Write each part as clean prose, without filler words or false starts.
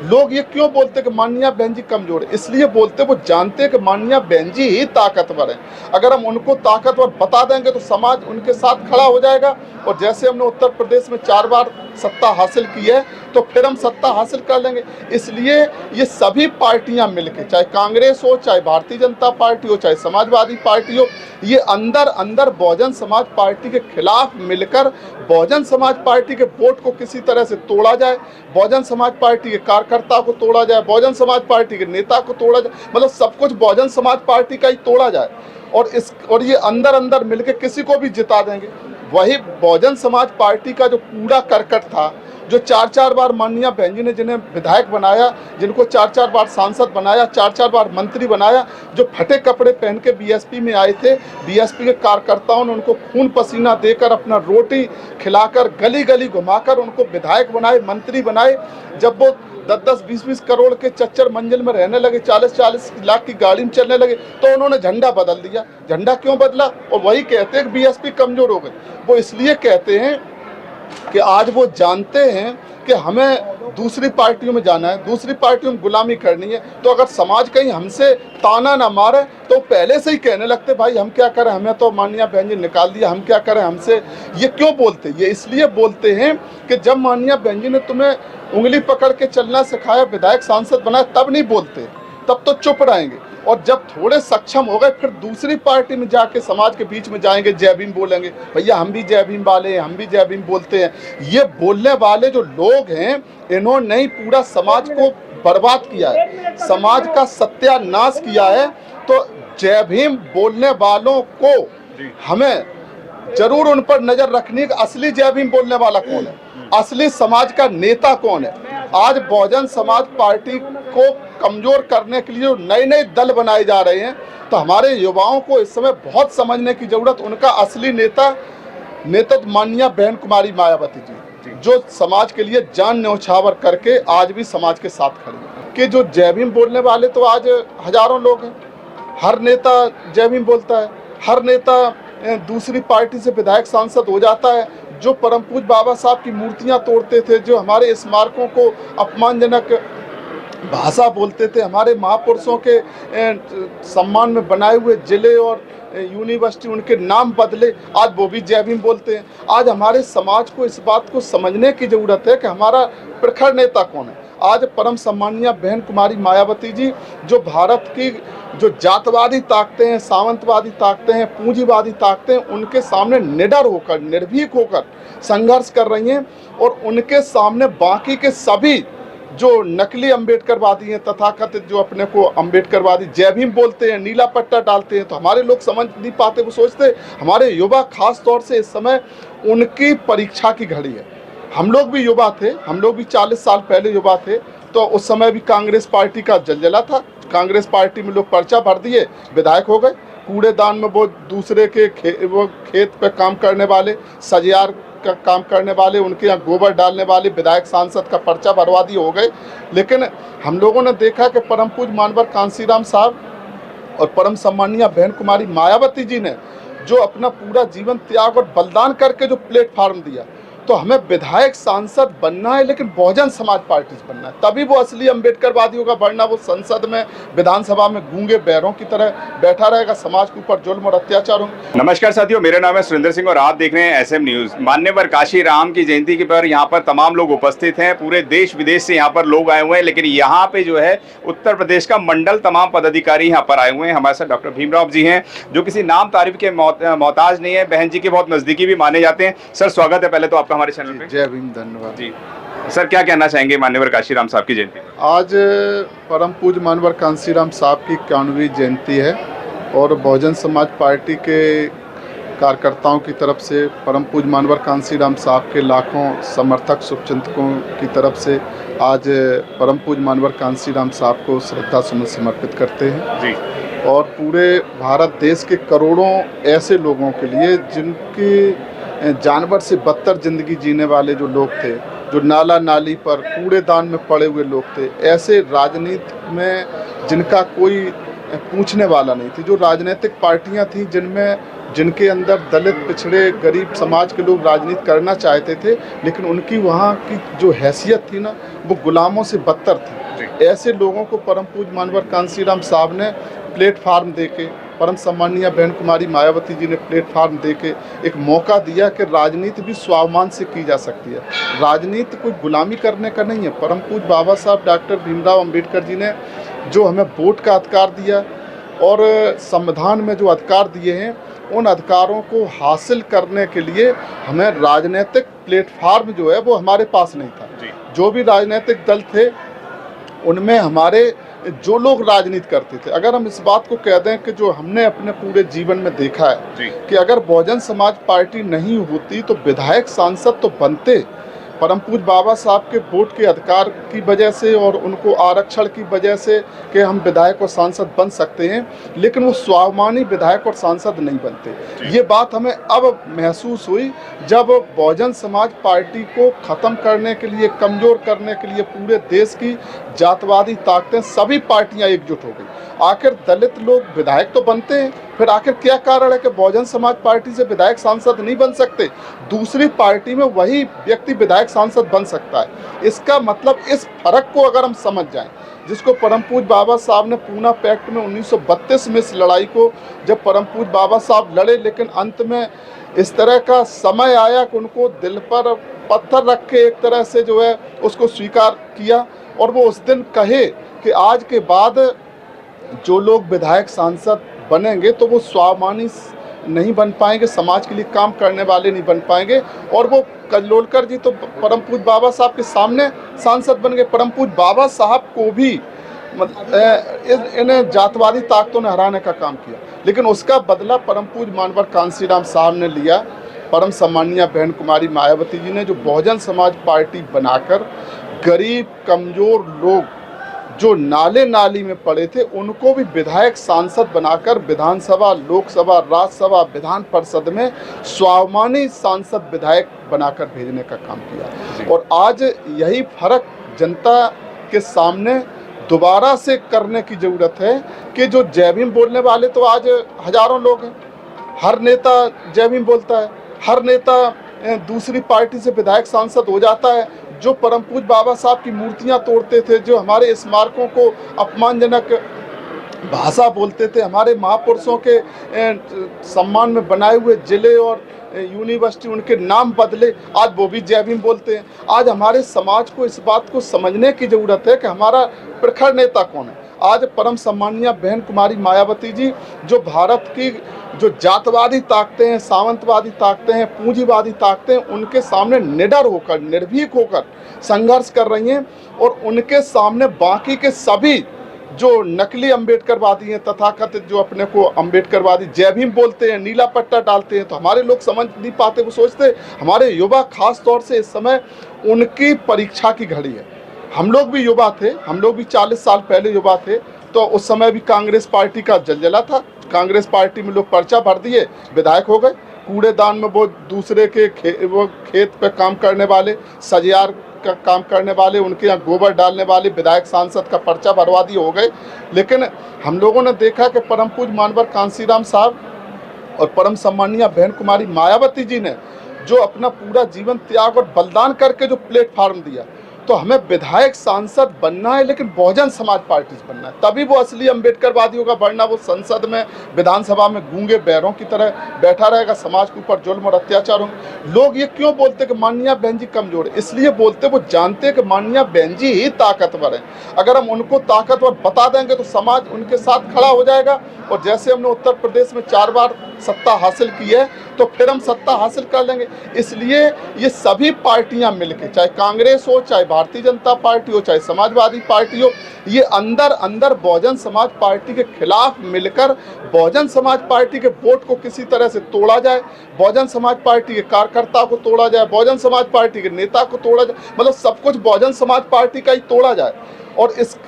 लोग ये क्यों बोलते कि माननीय बहन जी कमजोर है? इसलिए बोलते, वो जानते हैं कि माननीय बहन जी ही ताकतवर है। अगर हम उनको ताकतवर बता देंगे तो समाज उनके साथ खड़ा हो जाएगा। और जैसे हमने उत्तर प्रदेश में 4 बार सत्ता हासिल की है, तो फिर हम सत्ता हासिल कर लेंगे। इसलिए ये सभी पार्टियां मिलकर, चाहे कांग्रेस हो, चाहे भारतीय जनता पार्टी हो, चाहे समाजवादी पार्टी हो, ये अंदर अंदर बहुजन समाज पार्टी के खिलाफ मिलकर बहुजन समाज पार्टी के वोट को किसी तरह से तोड़ा जाए, बहुजन समाज पार्टी के कार्यकर्ता को तोड़ा जाए, बहुजन समाज पार्टी के नेता को तोड़ा जाए, मतलब सब कुछ बहुजन समाज पार्टी का ही तोड़ा जाए। और ये अंदर अंदर मिलकर किसी को भी जिता देंगे। वही बहुजन समाज पार्टी का जो कूड़ा करकट था, जो 4-4 बार माननीय बहन जी ने जिन्हें विधायक बनाया, जिनको 4-4 बार सांसद बनाया, 4-4 बार मंत्री बनाया, जो फटे कपड़े पहन के बीएसपी में आए थे, बीएसपी के कार्यकर्ताओं ने उनको खून पसीना देकर, अपना रोटी खिलाकर, गली गली घुमाकर उनको विधायक बनाए, मंत्री बनाए। जब वो 10-10, 20-20 करोड़ के चच्चर मंजिल में रहने लगे, 40-40 लाख की गाड़ी में चलने लगे, तो उन्होंने झंडा बदल दिया। झंडा क्यों बदला? और वही कहते हैं कि बीएसपी कमजोर हो गई। वो इसलिए कहते हैं कि आज वो जानते हैं कि हमें दूसरी पार्टियों में जाना है, दूसरी पार्टियों में गुलामी करनी है। तो अगर समाज कहीं हमसे ताना ना मारे तो पहले से ही कहने लगते, भाई हम क्या करें, हमें तो माननीय बहन जी निकाल दिया, हम क्या करें हमसे। ये क्यों बोलते? ये इसलिए बोलते हैं कि जब माननीय बहन जी ने तुम्हें उंगली पकड़ के चलना सिखाया, विधायक सांसद बनाया, तब नहीं बोलते, तब तो चुप रहेंगे। और जब थोड़े सक्षम हो गए, फिर दूसरी पार्टी में जाके समाज के बीच में जाएंगे, जय भीम बोलेंगे, भैया हम भी जय भीम वाले हैं, हम भी जय भीम बोलते हैं। ये बोलने वाले जो लोग हैं, इन्होंने ही पूरा समाज को बर्बाद किया है, समाज का सत्यानाश किया है। तो जय भीम बोलने वालों को हमें जरूर उन पर नजर रखनी है कि असली जय भीम बोलने वाला कौन है, असली समाज का नेता कौन है। आज बहुजन समाज पार्टी को कमजोर करने के लिए जो नए नए दल बनाए जा रहे हैं, तो हमारे युवाओं को इस समय बहुत समझने की जरूरत। उनका असली नेता माननीय बहन कुमारी मायावती जी, जो समाज के लिए जान न्यौछावर करके आज भी समाज के साथ खड़ी है। कि जो जय भीम बोलने वाले तो आज हजारों लोग हैं, हर नेता जय भीम बोलता है, हर नेता दूसरी पार्टी से विधायक सांसद हो जाता है। जो परम पूज्य बाबा साहब की मूर्तियां तोड़ते थे, जो हमारे स्मारकों को अपमानजनक भाषा बोलते थे, हमारे महापुरुषों के सम्मान में बनाए हुए जिले और यूनिवर्सिटी उनके नाम बदले, आज वो भी जय भीम बोलते हैं। आज हमारे समाज को इस बात को समझने की जरूरत है कि हमारा प्रखर नेता कौन है। आज परम सम्मानीय बहन कुमारी मायावती जी, जो भारत की जो जातवादी ताकतें हैं, सामंतवादी ताकतें हैं, पूंजीवादी ताकतें हैं, उनके सामने निडर होकर, निर्भीक होकर संघर्ष कर रही हैं। और उनके सामने बाकी के सभी जो नकली अम्बेडकरवादी हैं, तथाकथित जो अपने को अम्बेडकरवादी जय भीम बोलते हैं, नीला पट्टा डालते हैं, तो हमारे लोग समझ नहीं पाते। वो सोचते हमारे युवा खास तौर से इस समय उनकी परीक्षा की घड़ी है। हम लोग भी युवा थे, हम लोग भी 40 साल पहले युवा थे, तो उस समय भी कांग्रेस पार्टी का जलजला था। कांग्रेस पार्टी में लोग पर्चा भर दिए, विधायक हो गए। कूड़ेदान में वो दूसरे के खेत पे काम करने वाले, सजियार का काम करने वाले, उनके यहाँ गोबर डालने वाले विधायक सांसद का पर्चा भरवा दिए, हो गए। लेकिन हम लोगों ने देखा कि परम पूज्य मानवर कांसीराम साहब और परम सम्मानीय बहन कुमारी मायावती जी ने जो अपना पूरा जीवन त्याग और बलिदान करके जो प्लेटफार्म दिया, तो हमें विधायक सांसद बनना है, लेकिन बहुजन समाज पार्टी से बनना है, तभी वो असली अम्बेडकरवादी होगा। वरना वो संसद में, विधानसभा में गूंगे बैरों की तरह बैठा रहेगा, समाज के ऊपर जुल्म और अत्याचार होंगे। नमस्कार साथियों, मेरा नाम है सुरेंद्र सिंह और आप देख रहे हैं एसएम न्यूज। मान्यवर काशीराम की जयंती के पर यहाँ पर तमाम लोग उपस्थित हैं, पूरे देश विदेश से यहाँ पर लोग आए हुए हैं। लेकिन यहाँ पे जो है उत्तर प्रदेश का मंडल तमाम पदाधिकारी यहाँ पर आए हुए हैं। हमारे साथ डॉक्टर भीमराव जी हैं, जो किसी नाम तारीफ के मोहताज नहीं है, बहन जी के बहुत नजदीकी भी माने जाते हैं। सर स्वागत है पहले तो आपका हमारे चैनल पे। जय भीम, धन्यवाद जी। सर क्या कहना चाहेंगे मान्यवर काशीराम साहब की जयंती? आज परम पूज्य मानवर कांसीराम साहब की 91वीं जयंती है और बहुजन समाज पार्टी के कार्यकर्ताओं की तरफ से परम पूज्य मानवर कांसीराम साहब के लाखों समर्थक शुभचिंतकों की तरफ से आज परम पूज्य मानवर कांसीराम साहब को श्रद्धा सुमन समर्पित करते हैं जी। और पूरे भारत देश के करोड़ों ऐसे लोगों के लिए जिनकी जानवर से बदतर जिंदगी जीने वाले जो लोग थे, जो नाला नाली पर कूड़ेदान में पड़े हुए लोग थे, ऐसे राजनीति में जिनका कोई पूछने वाला नहीं थी, जो राजनीतिक पार्टियां थी जिनमें जिनके अंदर दलित, पिछड़े, गरीब समाज के लोग राजनीति करना चाहते थे, लेकिन उनकी वहाँ की जो हैसियत थी ना, वो गुलामों से बदतर थी। ऐसे लोगों को परम पूज्य मानवर कांसीराम साहब ने प्लेटफार्म देके, परम सम्मानीय बहन कुमारी मायावती जी ने प्लेटफार्म देके एक मौका दिया कि राजनीति भी स्वाभिमान से की जा सकती है। राजनीति कोई गुलामी करने का नहीं है। परम पूज्य बाबा साहब डॉक्टर भीमराव अंबेडकर जी ने जो हमें वोट का अधिकार दिया और संविधान में जो अधिकार दिए हैं, उन अधिकारों को हासिल करने के लिए हमें राजनीतिक प्लेटफार्म जो है वो हमारे पास नहीं था। जो भी राजनीतिक दल थे उनमें हमारे जो लोग राजनीति करते थे, अगर हम इस बात को कह दें कि जो हमने अपने पूरे जीवन में देखा है कि अगर बहुजन समाज पार्टी नहीं होती तो विधायक सांसद तो बनते। परम पूज्य बाबा साहब के वोट के अधिकार की वजह से और उनको आरक्षण की वजह से कि हम विधायक और सांसद बन सकते हैं, लेकिन वो स्वाभिमानी विधायक और सांसद नहीं बनते। ये बात हमें अब महसूस हुई जब बहुजन समाज पार्टी को ख़त्म करने के लिए, कमज़ोर करने के लिए पूरे देश की जातवादी ताकतें, सभी पार्टियां एकजुट हो गई। आखिर दलित लोग विधायक तो बनते हैं, फिर आखिर क्या कारण है कि बहुजन समाज पार्टी से विधायक सांसद नहीं बन सकते? दूसरी पार्टी में वही व्यक्ति विधायक सांसद बन सकता है। इसका मतलब इस फर्क को अगर हम समझ जाएं, जिसको परम पूज्य बाबा साहब ने पूना पैक्ट में 1932 में इस लड़ाई को जब परम पूज्य बाबा साहब लड़े, लेकिन अंत में इस तरह का समय आया कि उनको दिल पर पत्थर रख के एक तरह से जो है उसको स्वीकार किया और वो उस दिन कहे कि आज के बाद जो लोग विधायक सांसद बनेंगे तो वो स्वाभिमानी नहीं बन पाएंगे, समाज के लिए काम करने वाले नहीं बन पाएंगे। और वो कजलोलकर जी तो परम पूज्य बाबा साहब के सामने सांसद बन गए। परम पूज्य बाबा साहब को भी इन्हें जातवादी ताकतों ने हराने का काम किया, लेकिन उसका बदला परम पूज्य मानवर कांसीराम साहब ने लिया। परम सम्मानीय बहन कुमारी मायावती जी ने जो बहुजन समाज पार्टी बनाकर गरीब, कमज़ोर लोग जो नाले नाली में पड़े थे उनको भी विधायक सांसद बनाकर विधानसभा, लोकसभा, राज्यसभा, विधान परिषद में स्वाभिमानी सांसद विधायक बनाकर भेजने का काम किया। और आज यही फर्क जनता के सामने दोबारा से करने की ज़रूरत है कि जो जय भीम बोलने वाले तो आज हजारों लोग हैं। हर नेता जय भीम बोलता है, हर नेता दूसरी पार्टी से विधायक सांसद हो जाता है। जो परम पूज्य बाबा साहब की मूर्तियां तोड़ते थे, जो हमारे स्मारकों को अपमानजनक भाषा बोलते थे, हमारे महापुरुषों के सम्मान में बनाए हुए जिले और यूनिवर्सिटी उनके नाम बदले, आज वो भी जय भीम बोलते हैं। आज हमारे समाज को इस बात को समझने की ज़रूरत है कि हमारा प्रखर नेता कौन है। आज परम सम्मानीय बहन कुमारी मायावती जी जो भारत की जो जातवादी ताकतें हैं, सामंतवादी ताकतें हैं, पूंजीवादी ताकतें हैं, उनके सामने निडर होकर, निर्भीक होकर संघर्ष कर रही हैं। और उनके सामने बाकी के सभी जो नकली अम्बेडकरवादी हैं, तथाकथित जो अपने को अम्बेडकरवादी जय भीम बोलते हैं, नीला पट्टा डालते हैं, तो हमारे लोग समझ नहीं पाते। वो सोचते हमारे युवा खास तौर से इस समय उनकी परीक्षा की घड़ी है। हम लोग भी युवा थे, हम लोग भी 40 साल पहले युवा थे, तो उस समय भी कांग्रेस पार्टी का जलजला था। कांग्रेस पार्टी में लोग पर्चा भर दिए, विधायक हो गए। कूड़ेदान में वो दूसरे के खेत पे काम करने वाले, सजियार का काम करने वाले, उनके यहाँ गोबर डालने वाले विधायक सांसद का पर्चा भरवा दिए, हो गए। लेकिन हम लोगों ने देखा कि परम पूज्य मानवर कांसीराम साहब और परम सम्मानीय बहन कुमारी मायावती जी ने जो अपना पूरा जीवन त्याग और बलिदान करके जो प्लेटफार्म दिया, तो हमें विधायक सांसद बनना है, लेकिन बहुजन समाज पार्टी से बनना है। तभी वो असली अम्बेडकरवादी होगा, वरना वो संसद में, विधानसभा में गूंगे बैरों की तरह बैठा रहेगा, समाज के ऊपर जुल्म और अत्याचार होंगे। लोग ये क्यों बोलते कि माननीय बहन जी कमजोर है? इसलिए बोलते, वो जानते कि माननीय बहन जी ही ताकतवर है। अगर हम उनको ताकतवर बता देंगे तो समाज उनके साथ खड़ा हो जाएगा। और जैसे हमने उत्तर प्रदेश में 4 बार सत्ता हासिल की है, तो फिर हम सत्ता हासिल कर लेंगे। इसलिए ये सभी पार्टियां मिलकर, चाहे कांग्रेस हो, चाहे भारतीय जनता पार्टी हो, चाहे समाजवादी पार्टी हो, ये अंदर अंदर बहुजन समाज पार्टी के खिलाफ मिलकर बहुजन समाज पार्टी के वोट को किसी तरह से तोड़ा जाए, बहुजन समाज पार्टी के कार्यकर्ता को तोड़ा जाए, बहुजन समाज पार्टी के नेता को तोड़ा जाए, मतलब सब कुछ बहुजन समाज पार्टी का ही तोड़ा जाए।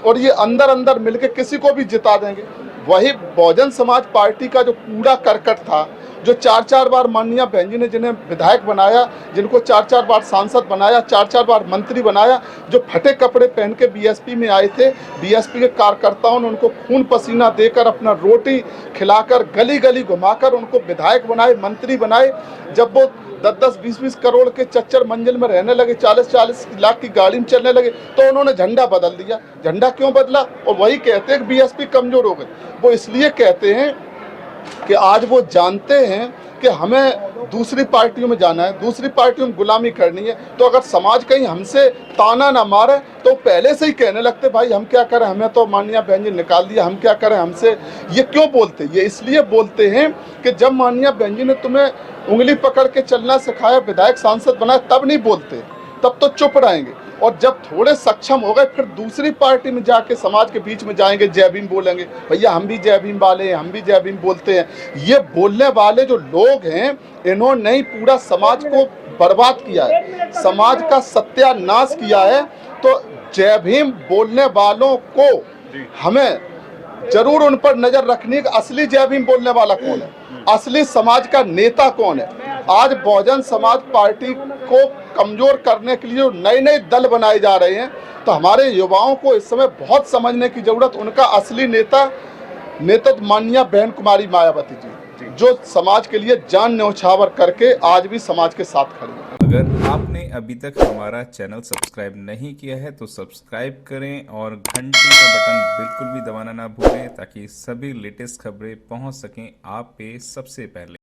और ये अंदर अंदर मिलकर किसी को भी जिता देंगे। वही बहुजन समाज पार्टी का जो कूड़ा करकट था, जो 4-4 बार माननीय बहन जी ने जिन्हें विधायक बनाया, जिनको 4-4 बार सांसद बनाया, 4-4 बार मंत्री बनाया, जो फटे कपड़े पहन के बीएसपी में आए थे, बीएसपी के कार्यकर्ताओं ने उनको खून पसीना देकर, अपना रोटी खिलाकर, गली गली घुमाकर उनको विधायक बनाए, मंत्री बनाए। जब वो 10-10, 20-20 करोड़ के चच्चर मंजिल में रहने लगे, 40-40 लाख की गाड़ी में चलने लगे, तो उन्होंने झंडा बदल दिया। झंडा क्यों बदला? और वही कहते हैं कि बीएसपी कमजोर हो गई। वो इसलिए कहते हैं कि आज वो जानते हैं कि हमें दूसरी पार्टियों में जाना है, दूसरी पार्टियों में गुलामी करनी है। तो अगर समाज कहीं हमसे ताना ना मारे तो पहले से ही कहने लगते, भाई हम क्या करें, हमें तो माननीय बहन जी निकाल दिया, हम क्या करें, हमसे। ये क्यों बोलते? ये इसलिए बोलते हैं कि जब माननीय बहन जी ने तुम्हें उंगली पकड़ के चलना सिखाया, विधायक सांसद बनाया, तब नहीं बोलते, तब तो चुप रहेंगे। और जब थोड़े सक्षम हो गए, फिर दूसरी पार्टी में जाके समाज के बीच में जाएंगे, जय भीम बोलेंगे। भैया हम भी जय भीम वाले हैं, हम भी जय भीम बोलते हैं। ये बोलने वाले जो लोग हैं, इन्होंने ही पूरा समाज को बर्बाद किया है, समाज का सत्यानाश किया है। तो जय भीम बोलने वालों को हमें जरूर उन पर नजर रखनी है कि असली जय भीम बोलने वाला कौन है, असली समाज का नेता कौन है। आज बहुजन समाज पार्टी को कमजोर करने के लिए नए नए दल बनाए जा रहे हैं, तो हमारे युवाओं को इस समय बहुत समझने की जरूरत। उनका असली नेता माननीय बहन कुमारी मायावती जी, जो समाज के लिए जान न्यौछावर करके आज भी समाज के साथ खड़ी है। अगर आपने अभी तक हमारा चैनल सब्सक्राइब नहीं किया है तो सब्सक्राइब करें और घंटी का बटन बिल्कुल भी दबाना ना भूलें, ताकि सभी लेटेस्ट खबरें पहुंच सकें आप पे सबसे पहले।